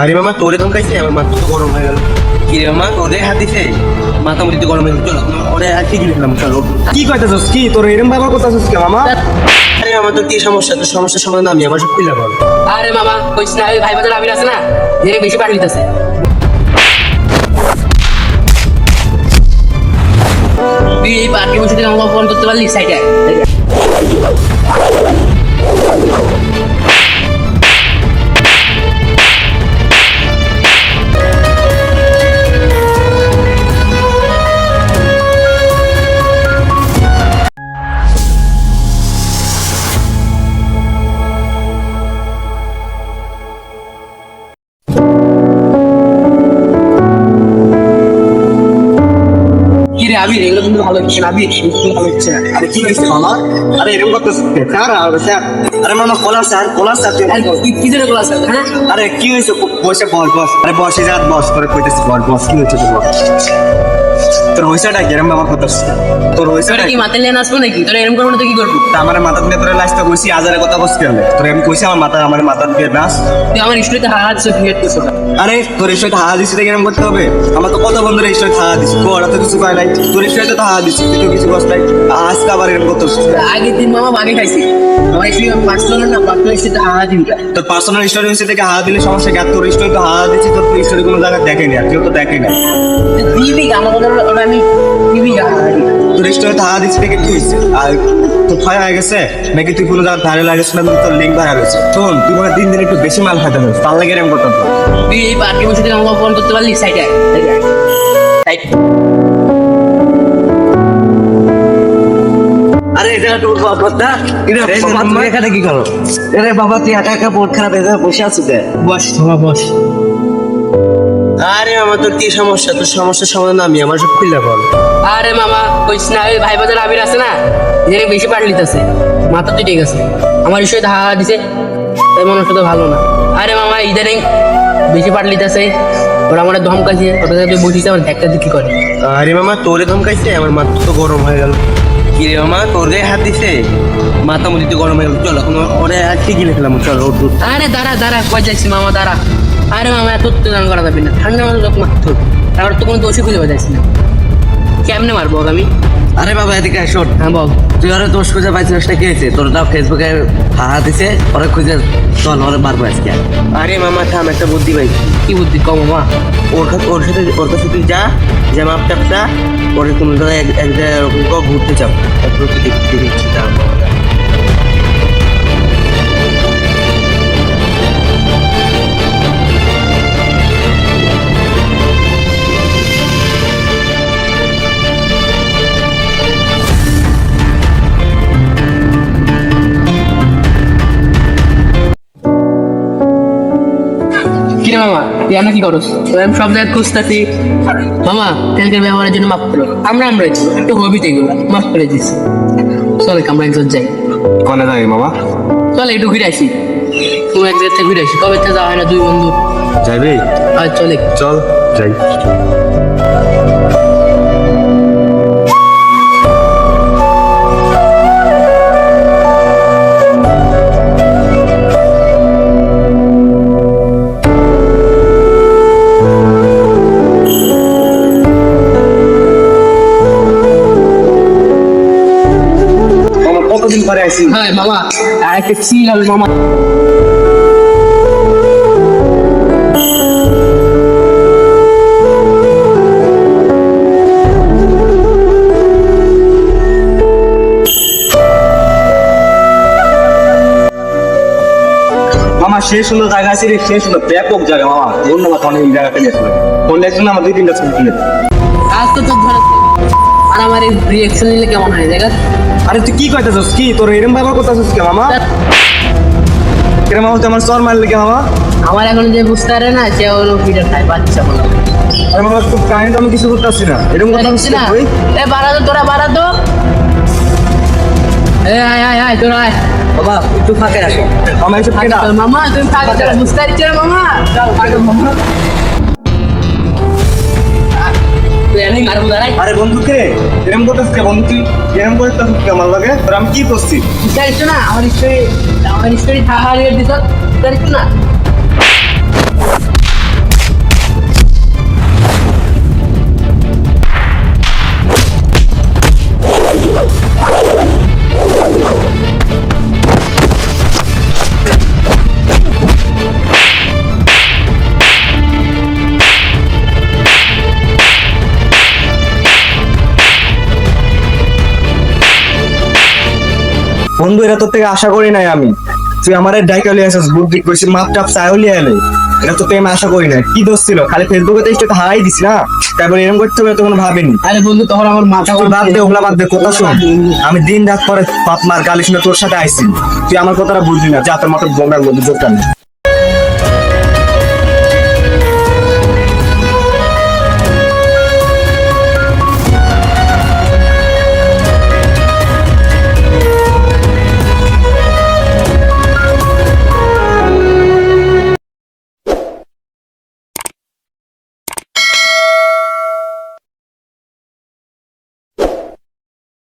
আরে মামা তোরে ধমকাইছে আমার মাথা তো গরম হয়ে গেল। কি রে মামা ওদের হাত দিছে মাথা মুড়িতে গরম হয়ে গেল। চলো ওরে আর কি গেলাম চলো। কি কইতাছস কি তোর এরম ব্যবহার করতাছস কি মামা? আরে আমার তো কি সমস্যা, তোর সমস্যার সমাধান আমি আমার সব খুলে বল। আরে মামা কইছ না ওই ভাই বাজার আবির আছে না যে বেশি পাঠ লিতেছে তুই এই পার্টি বসে থেকে আমাকে ফোন করতে পারলি সাইডে কিরে আবির এগুলো কিন্তু ভালো হচ্ছে না আবির এগুলো ভালো হচ্ছে না। আরে কি হইছে মামা? আরে এরম করতেছস কি? স্যার আরে মামা কোলার স্যার তুই আরে কি জন্য ক্লাস হ্যাঁ আরে কি হইছে বসে বস আরে বসে যা বস করে কইতেছিস বস কি হইছে তোর? তোর হইছাটা কি এরম ব্যবহার করতেছস? তোর হইছাটা তোরা কি মাথা নিয়ে নাচবো নাকি তোরা এরকম করবো না তো কি করবো আমার মাথা দিয়ে তোর লাস্টে কইছি আজারে কথা কইছি কেন? তোর আমি কইছি আমার মাথা দিয়ে নাচ। তুই আমার স্টোরিতে হাত ক্রিয়েট করছো না আরে তোর ইস্টে হাওয়া দিছিস দেখে এরকম করতে হবে? আমার তো কত বন্ধুরা ইস্টে হাওয়া দিছিস, তোরা তো কিছু কয় নাই। তোর ইস্টে তো হাওয়া দিছিস, তুই তো কিছু বস নাই। আজকে আবার এরকম করতেছিস। আগের দিন মামা বাগে খাইছি আমার স্টোরি পার্সোনাল না পার্সোনাল সাথে হাত দিবি তোর পার্সোনাল স্টোরি হচ্ছে থেকে হাওয়া দিলে সমস্যা কি? আর তোর স্টোরি তো হাওয়া দিছিস, তোর স্টোরি কোনো জায়গায় দেখেনি, আর কেউ তো দেখেনি। দিবি আমার ওটা আমি দিবি তোর স্টোরি তো হাওয়া দিছিস দেখে কি হয়েছে? আর তোর ক্ষয় হয়ে গেছে নাকি তুই কোনো জায়গায় ভাইরাল হয়ে গেছিস না তোর লিঙ্ক ভাইরাল হয়েছে? শোন তুই মানে দিন দিন একটু বেশি মাল খাইতে হবে, তার লাগে এরকম করতে হবে। তুই এই পার্টি বসে থেকে আমাকে ফোন করতে পারলি সাইডে আরে এটা তোর বাবা না তুই এখানে কি করো? আরে বাবা তুই একা একা বোর্ড খারাপ হয়ে বসে আছিস বস বাবা বস আরে আমার তোর কি সমস্যা, তোর সমস্যার সমাধান আমি আমার সব খুলে বল। আরে মামা কইছ না ওই ভাই বাজার আবির আছে না যে বেশি পাঠ লিতেছে মাথা তো ঠিক আছে আমার স্টোরিতে হাত দিছে তাই মনে হচ্ছে তো ভালো না আরে মামা ইদানিং বেশি পাঠ লিতেছে ওরা আমার ধমকাছে ওটা তুই বসিস আমার একটা কি করে আরে মামা তোরে ধমকাইছে আমার মাথা তো গরম হয়ে গেল। কি রে মামা তোর গায়ে হাত দিছে মাথা মুড়িতে গরম হয়ে গেল। চলো ওরে আর কি গেলাম চলো উঠ। আরে দাঁড়া কই যাচ্ছি মামা দাঁড়া আরে মামা এত গান করা যাবে না ঠান্ডা মাথা লোক মারতো তারপর তো কোনো দোষই খুঁজে পাচ্ছি না কেমনে মারবো আমি আরে বাবা এদিকে শোন, হ্যাঁ বল তুই ওরা দোষ খুঁজে পাইছিস না, কি হয়েছে? তোর না ফেসবুকে হাহা দিছে ওরা খুঁজে চল ওরা মারবো আজকে। আরে মামা থাম, একটা বুদ্ধি পাই। কি বুদ্ধি কম মামা ওর কাছে তুই যা মাপ টাপটা ওরে কোনো জায়গায় এক জায়গায় ঘুরতে যাও একটু দেখতে দিচ্ছি দাম। কিরে মামা তুই আমরা কি করস আমি সব জায়গায় খুঁজতেছি মামা তেলকের ব্যবহারের জন্য মাফ করো আমরা একটু হবিতে এগুলো মাফ করে দিস চলে আমরা একজন যাই কনে যাবি মামা? চলে একটু ঘুরে আসি তুমি এক জায়গা থেকে ঘুরে আসি কবে থেকে যাওয়া হয় না দুই বন্ধু যাবি? আর চলে চল যাই। কতদিন পরে আইসি? হ্যাঁ মামা আর একটা চিল হবে মামা মামা শেষ হলো জায়গা আছে রে, শেষ হলো ব্যাপক জায়গা মামা। ধন্যবাদ অনেক জায়গাতে গেছিল ফোন দেখছিলাম আমার 2-3টা ছবি তুলে। আজ তো তোর ধরে আর আমার এই রিয়েকশন নিলে কেমন হয় দেখ আরে তুই কি কইতাছস কি? তোর এরম ব্যবহার করতাছস কি মামা? কেন মামা তুই আমার চর মারলি কে মামা? আমার এখন যে বুঝতে পারে না সে হলো পিঠা খায় বাচ্চা বলো আরে মামা তুই কাহিনী আমি কিছু করতেছি না, এরকম করতাছিস না তুই? এ বাড়া তো তোরা বাড়া তো এ আয় তোরা আয় বাবা একটু ফাঁকে আসো মামা এসব কেনা মামা তুমি ফাঁকা চলো বুঝতে পারছি না মামা চল ফাঁকা মামা তুই এনে মারবো দাঁড়াই আরে বন্ধু কে এরকম করতেছিস কে? বন্ধু তুই এরকম করতেছিস কে আমার লাগে? তোর আমি কি করছি? বুঝতে পারছো না আমার স্টোরি থাকা দিত বুঝতে পারছো না বন্ধু এটা তোর থেকে আশা করি নাই আমি। তুই আমার ডাইকালি আসিস বুদ্ধি কইছিস মাপ টাপ চাইলি এলে, এটা তো আমি আশা করি নাই। কি দোষ ছিল? খালি ফেসবুকে তো একটু হারাই দিস না, তারপর এরকম করতে হবে তো কোনো ভাবিনি। আরে বন্ধু তখন আমার মাথা তুই বাদ দে ওগুলা বাদ দে, কথা শোন। আমি দিন রাত পরে বাপ মার গালি শুনে তোর সাথে আইসি, তুই আমার কথাটা বুঝলি না, যা তোর মতো বোনার মধ্যে যোগদান।